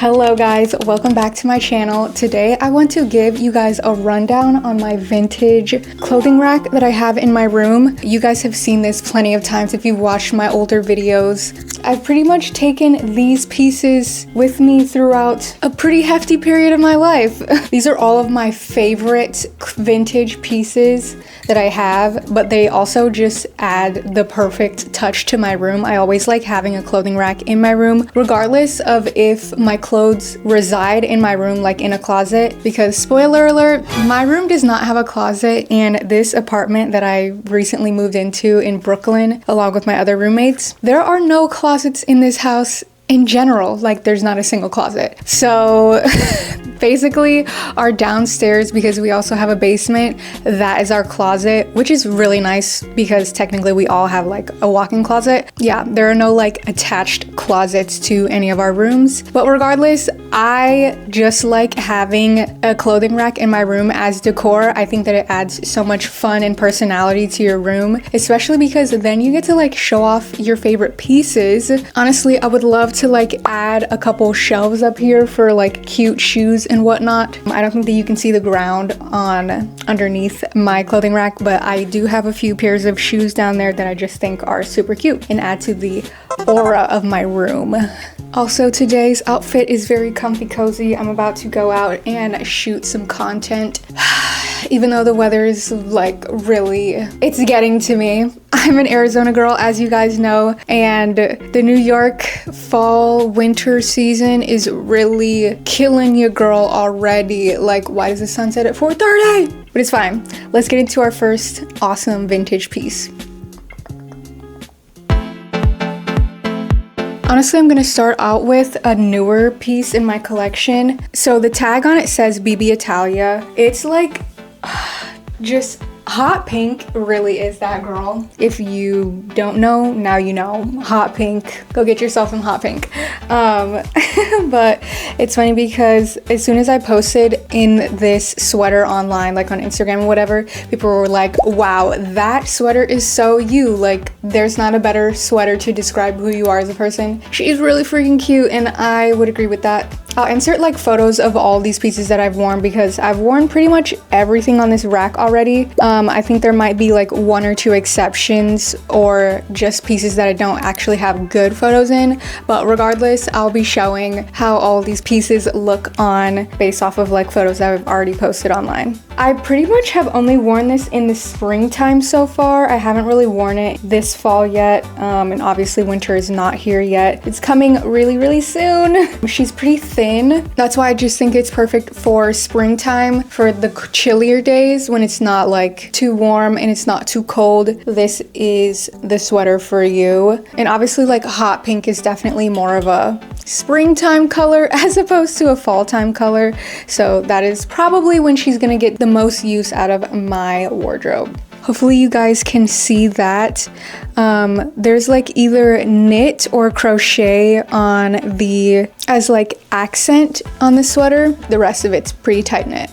Hello guys, welcome back to my channel. Today I want to give you guys a rundown on my vintage clothing rack that I have in my room. You guys have seen this plenty of times if you've watched my older videos. I've pretty much taken these pieces with me throughout a pretty hefty period of my life. These are all of my favorite vintage pieces that I have, but they also just add the perfect touch to my room. I always like having a clothing rack in my room, regardless of if my clothes reside in my room, like in a closet, because spoiler alert, my room does not have a closet, and this apartment that I recently moved into in Brooklyn, along with my other roommates, there are no closets in this house in general. Like, there's not a single closet. So basically our downstairs, because we also have a basement, that is our closet, which is really nice because technically we all have like a walk-in closet. Yeah, there are no like attached closets to any of our rooms, but regardless, I just like having a clothing rack in my room as decor. I think that it adds so much fun and personality to your room, especially because then you get to like show off your favorite pieces. Honestly, I would love to like add a couple shelves up here for like cute shoes and whatnot. I don't think that you can see the ground on underneath my clothing rack, but I do have a few pairs of shoes down there that I just think are super cute and add to the aura of my room. Also, today's outfit is very comfy cozy. I'm about to go out and shoot some content. Even though the weather is like really, it's getting to me. I'm an Arizona girl, as you guys know, and the New York fall winter season is really killing your girl already. Like, why does the sun set at 4:30? But it's fine. Let's get into our first awesome vintage piece. Honestly, I'm gonna start out with a newer piece in my collection. So the tag on it says BB Italia. It's like just hot pink, really is that, girl. If you don't know, now you know. Hot pink, go get yourself some hot pink. But it's funny because as soon as I posted in this sweater online, like on Instagram or whatever, people were like, wow, that sweater is so you. Like, there's not a better sweater to describe who you are as a person. She's really freaking cute, and I would agree with that. I'll insert like photos of all these pieces that I've worn because I've worn pretty much everything on this rack already. I think there might be like one or two exceptions or just pieces that I don't actually have good photos in, but regardless, I'll be showing how all these pieces look on based off of like photos that I've already posted online. I pretty much have only worn this in the springtime so far. I haven't really worn it this fall yet, and obviously winter is not here yet. It's coming really, really soon. She's pretty thin. That's why I just think it's perfect for springtime, for the chillier days when it's not like too warm and it's not too cold. This is the sweater for you. And obviously like hot pink is definitely more of a springtime color as opposed to a fall time color. So that is probably when she's gonna get the most use out of my wardrobe. Hopefully you guys can see that. There's like either knit or crochet on the, as like accent on the sweater. The rest of it's pretty tight knit.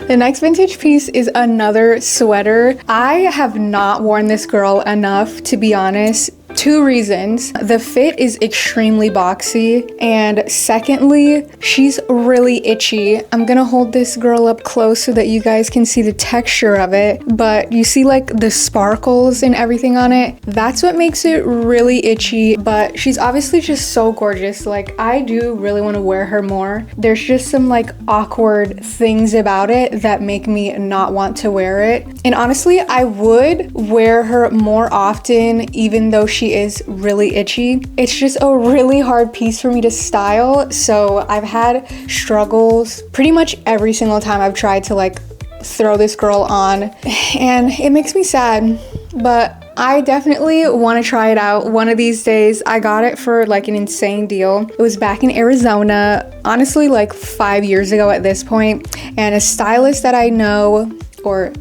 The next vintage piece is another sweater. I have not worn this girl enough, to be honest. Two reasons. The fit is extremely boxy, and secondly, she's really itchy. I'm gonna hold this girl up close so that you guys can see the texture of it, but you see like the sparkles and everything on it. That's what makes it really itchy, but she's obviously just so gorgeous. Like, I do really want to wear her more. There's just some like awkward things about it that make me not want to wear it. And honestly, I would wear her more often even though she is really itchy. It's just a really hard piece for me to style, so I've had struggles pretty much every single time I've tried to like throw this girl on, and it makes me sad, but I definitely want to try it out one of these days. I got it for like an insane deal. It was back in Arizona, honestly like 5 years ago at this point, and a stylist that I know, or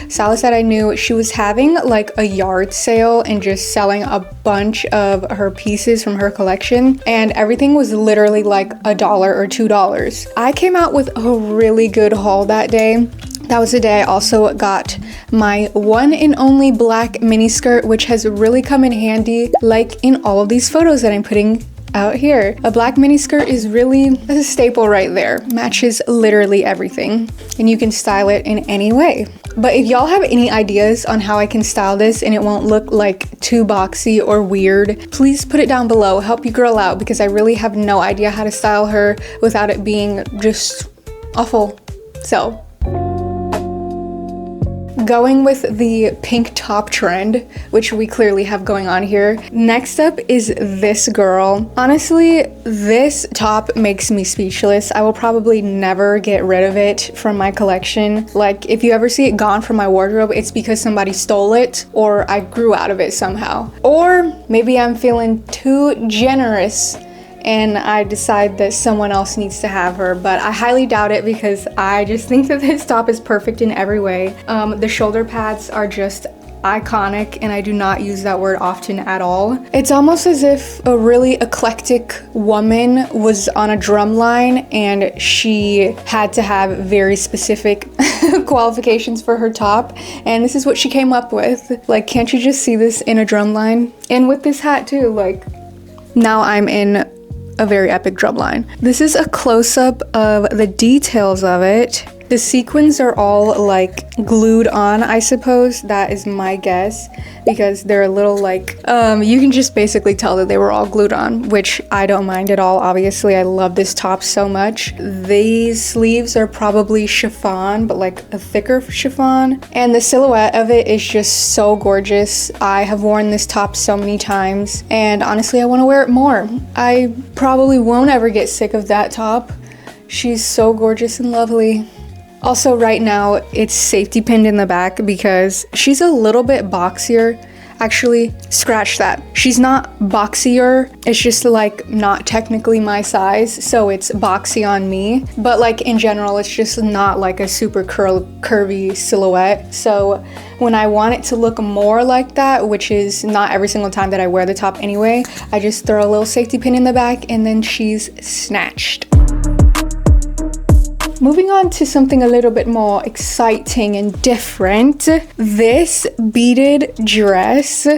stylist that I knew, she was having like a yard sale and just selling a bunch of her pieces from her collection, and everything was literally like $1 or $2. I came out with a really good haul that day. That was the day I also got my one and only black mini skirt, which has really come in handy, like in all of these photos that I'm putting out here. A black mini skirt is really a staple right there. Matches literally everything, and you can style it in any way. But if y'all have any ideas on how I can style this and it won't look like too boxy or weird, please put it down below. Help your girl out, because I really have no idea how to style her without it being just awful. So going with the pink top trend, which we clearly have going on here. Next up is this girl. Honestly, this top makes me speechless. I will probably never get rid of it from my collection. Like, if you ever see it gone from my wardrobe, it's because somebody stole it or I grew out of it somehow. Or maybe I'm feeling too generous and I decide that someone else needs to have her, but I highly doubt it because I just think that this top is perfect in every way. The shoulder pads are just iconic, and I do not use that word often at all. It's almost as if a really eclectic woman was on a drum line and she had to have very specific qualifications for her top, and this is what she came up with. Like, can't you just see this in a drum line? And with this hat too, like, now I'm in a very epic drum line. This is a close-up of the details of it. The sequins are all like glued on, I suppose. That is my guess, because they're a little like, you can just basically tell that they were all glued on, which I don't mind at all. Obviously, I love this top so much. These sleeves are probably chiffon, but like a thicker chiffon. And the silhouette of it is just so gorgeous. I have worn this top so many times, and honestly, I want to wear it more. I probably won't ever get sick of that top. She's so gorgeous and lovely. Also, right now, it's safety pinned in the back because she's a little bit boxier. Actually, scratch that. She's not boxier. It's just like not technically my size, so it's boxy on me. But like in general, it's just not like a super curvy silhouette. So when I want it to look more like that, which is not every single time that I wear the top anyway, I just throw a little safety pin in the back and then she's snatched. Moving on to something a little bit more exciting and different. This beaded dress.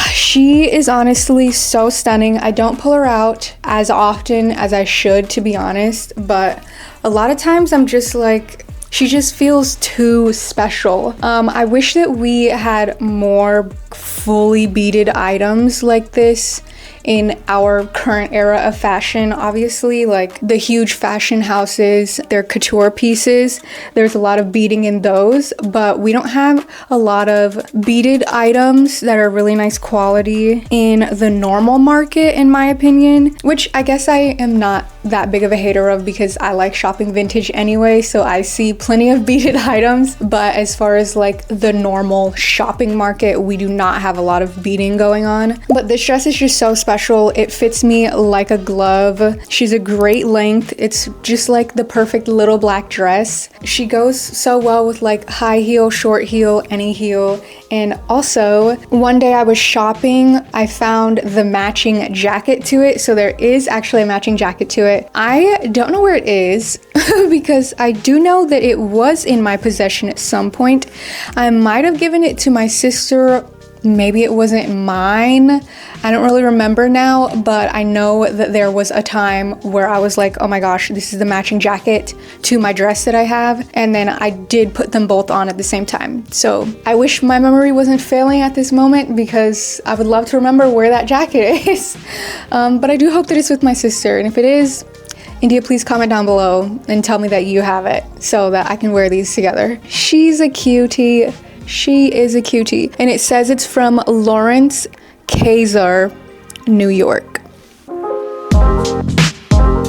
She is honestly so stunning. I don't pull her out as often as I should, to be honest, but a lot of times I'm just like, she just feels too special. I wish that we had more fully beaded items like this in our current era of fashion. Obviously, like the huge fashion houses, their couture pieces, there's a lot of beading in those, but we don't have a lot of beaded items that are really nice quality in the normal market, in my opinion, which I guess I am not that big of a hater of because I like shopping vintage anyway, so I see plenty of beaded items. But as far as like the normal shopping market, we do not have a lot of beading going on. But this dress is just so special. It fits me like a glove. She's a great length. It's just like the perfect little black dress. She goes so well with like high heel, short heel, any heel. And also, one day I was shopping, I found the matching jacket to it. So there is actually a matching jacket to it. I don't know where it is because I do know that it was in my possession at some point. I might have given it to my sister. Maybe it wasn't mine. I don't really remember now, but I know that there was a time where I was like, oh my gosh, this is the matching jacket to my dress that I have. And then I did put them both on at the same time. So I wish my memory wasn't failing at this moment because I would love to remember where that jacket is. But I do hope that it's with my sister. And if it is, India, please comment down below and tell me that you have it so that I can wear these together. She's a cutie. She is a cutie. And it says it's from Lawrence Kaiser, New York.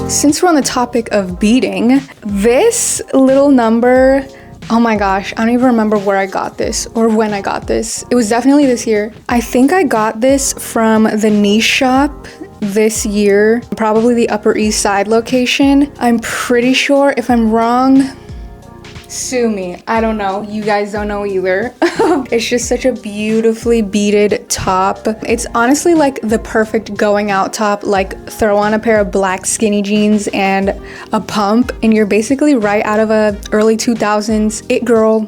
Since we're on the topic of beading, this little number, oh my gosh, I don't even remember where I got this or when I got this. It was definitely this year. I think I got this from the niche shop this year, probably the Upper East Side location. I'm pretty sure. If I'm wrong, Sue me. I don't know. You guys don't know either. It's just such a beautifully beaded top. It's honestly like the perfect going out top. Like throw on a pair of black skinny jeans and a pump and you're basically right out of a early 2000s it girl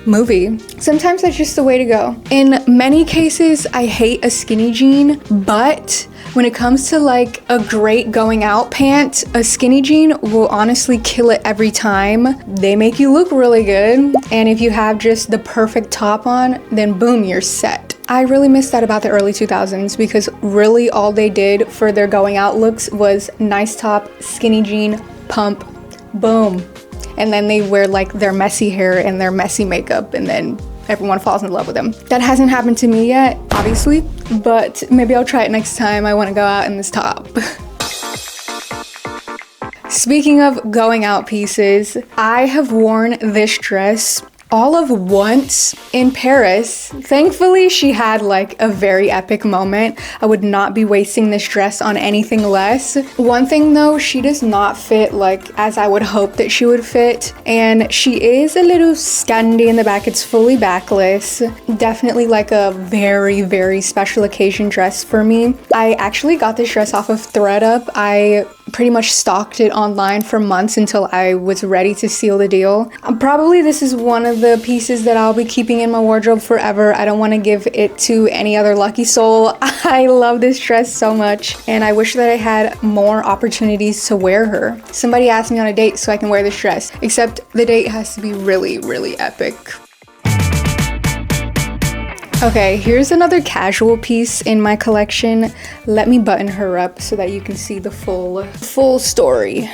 movie. Sometimes that's just the way to go. In many cases, I hate a skinny jean, but when it comes to like a great going out pant, a skinny jean will honestly kill it every time. They make you look really good. And if you have just the perfect top on, then boom, you're set. I really miss that about the early 2000s because really all they did for their going out looks was nice top, skinny jean, pump, boom. And then they wear like their messy hair and their messy makeup and then everyone falls in love with them. That hasn't happened to me yet, obviously, but maybe I'll try it next time I want to go out in this top. Speaking of going out pieces, I have worn this dress all of once in Paris. Thankfully, she had like a very epic moment. I would not be wasting this dress on anything less. One thing though, she does not fit like as I would hope that she would fit. And she is a little scandy in the back. It's fully backless. Definitely like a very, very special occasion dress for me. I actually got this dress off of ThredUp. I pretty much stalked it online for months until I was ready to seal the deal. Probably this is one of the pieces that I'll be keeping in my wardrobe forever. I don't want to give it to any other lucky soul. I love this dress so much and I wish that I had more opportunities to wear her. Somebody asked me on a date so I can wear this dress, except the date has to be really, really epic. Okay, here's another casual piece in my collection. Let me button her up so that you can see the full story.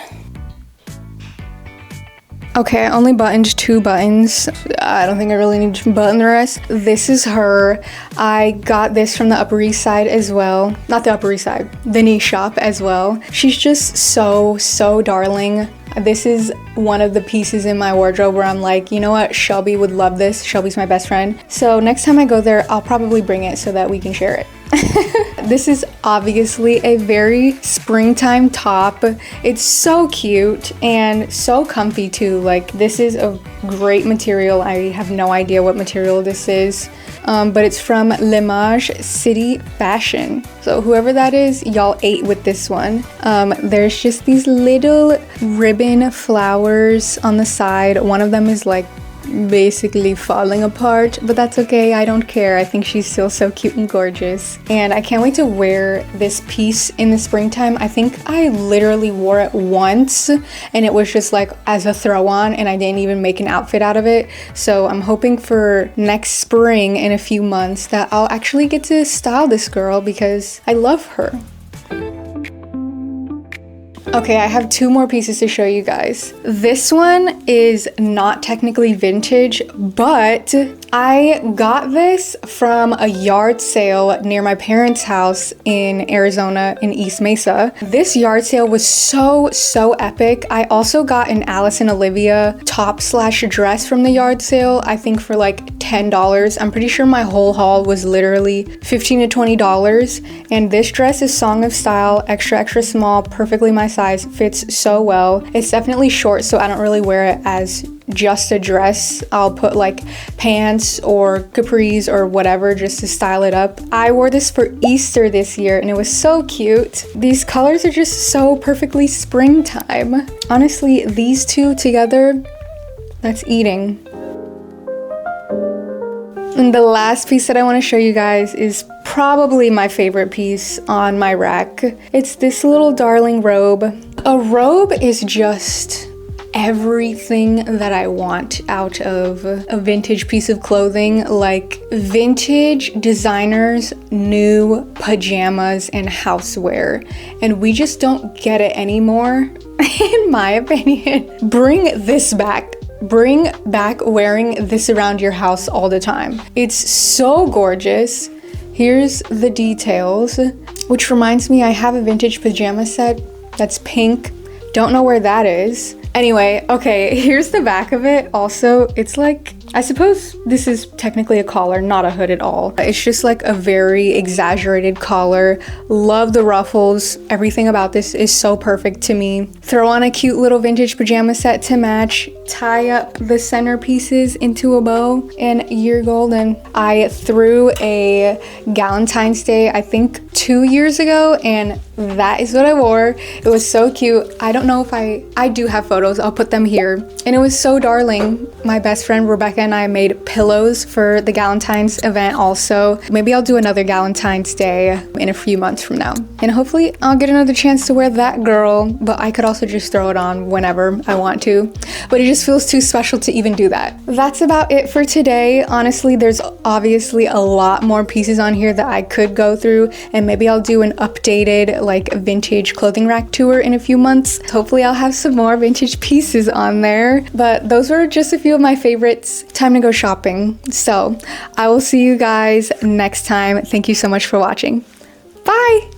Okay, I only buttoned 2 buttons. I don't think I really need to button the rest. This is her. I got this from the Upper East Side as well. Not the Upper East Side, the niche shop as well. She's just so darling. This is one of the pieces in my wardrobe where I'm like, you know what, Shelby would love this. Shelby's my best friend. So next time I go there, I'll probably bring it so that we can share it. This is obviously a very springtime top. It's so cute and so comfy too. Like this is a great material. I have no idea what material this is. But it's from L'Image City Fashion. So whoever that is, y'all ate with this one. There's just these little ribbon flowers on the side. One of them is like basically falling apart, but that's okay. I don't care. I think she's still so cute and gorgeous. And I can't wait to wear this piece in the springtime. I think I literally wore it once and it was just like as a throw on and I didn't even make an outfit out of it. So I'm hoping for next spring in a few months that I'll actually get to style this girl because I love her. Okay, I have 2 more pieces to show you guys. This one is not technically vintage, but I got this from a yard sale near my parents' house in Arizona in East Mesa. This yard sale was so epic. I also got an Alice and Olivia top/dress from the yard sale, I think for like $10. I'm pretty sure my whole haul was literally $15 to $20. And this dress is Song of Style, extra small, perfectly my size, fits so well. It's definitely short, so I don't really wear it as just a dress. I'll put like pants or capris or whatever just to style it up. I wore this for Easter this year and it was so cute. These colors are just so perfectly springtime. Honestly, these 2 together, that's eating. And the last piece that I want to show you guys is probably my favorite piece on my rack. It's this little darling robe. A robe is just everything that I want out of a vintage piece of clothing, like vintage designers, new pajamas and housewear. And we just don't get it anymore, in my opinion. Bring this back. Bring back wearing this around your house all the time. It's so gorgeous. Here's the details, which reminds me I have a vintage pajama set that's pink. Don't know where that is. Anyway, okay, here's the back of it. Also, it's like, I suppose this is technically a collar, not a hood at all. It's just like a very exaggerated collar. Love the ruffles. Everything about this is so perfect to me. Throw on a cute little vintage pajama set to match. Tie up the center pieces into a bow and you're golden. I threw a Galentine's Day, I think 2 years ago, and that is what I wore. It was so cute. I don't know if I do have photos. I'll put them here. And it was so darling. My best friend Rebecca and I made pillows for the Galentine's event also. Maybe I'll do another Galentine's Day in a few months from now. And hopefully I'll get another chance to wear that girl, but I could also just throw it on whenever I want to. But it just feels too special to even do that. That's about it for today. Honestly, there's obviously a lot more pieces on here that I could go through, and maybe I'll do an updated like vintage clothing rack tour in a few months. Hopefully I'll have some more vintage pieces on there, but those were just a few of my favorites. Time to go shopping. So I will see you guys next time. Thank you so much for watching. Bye.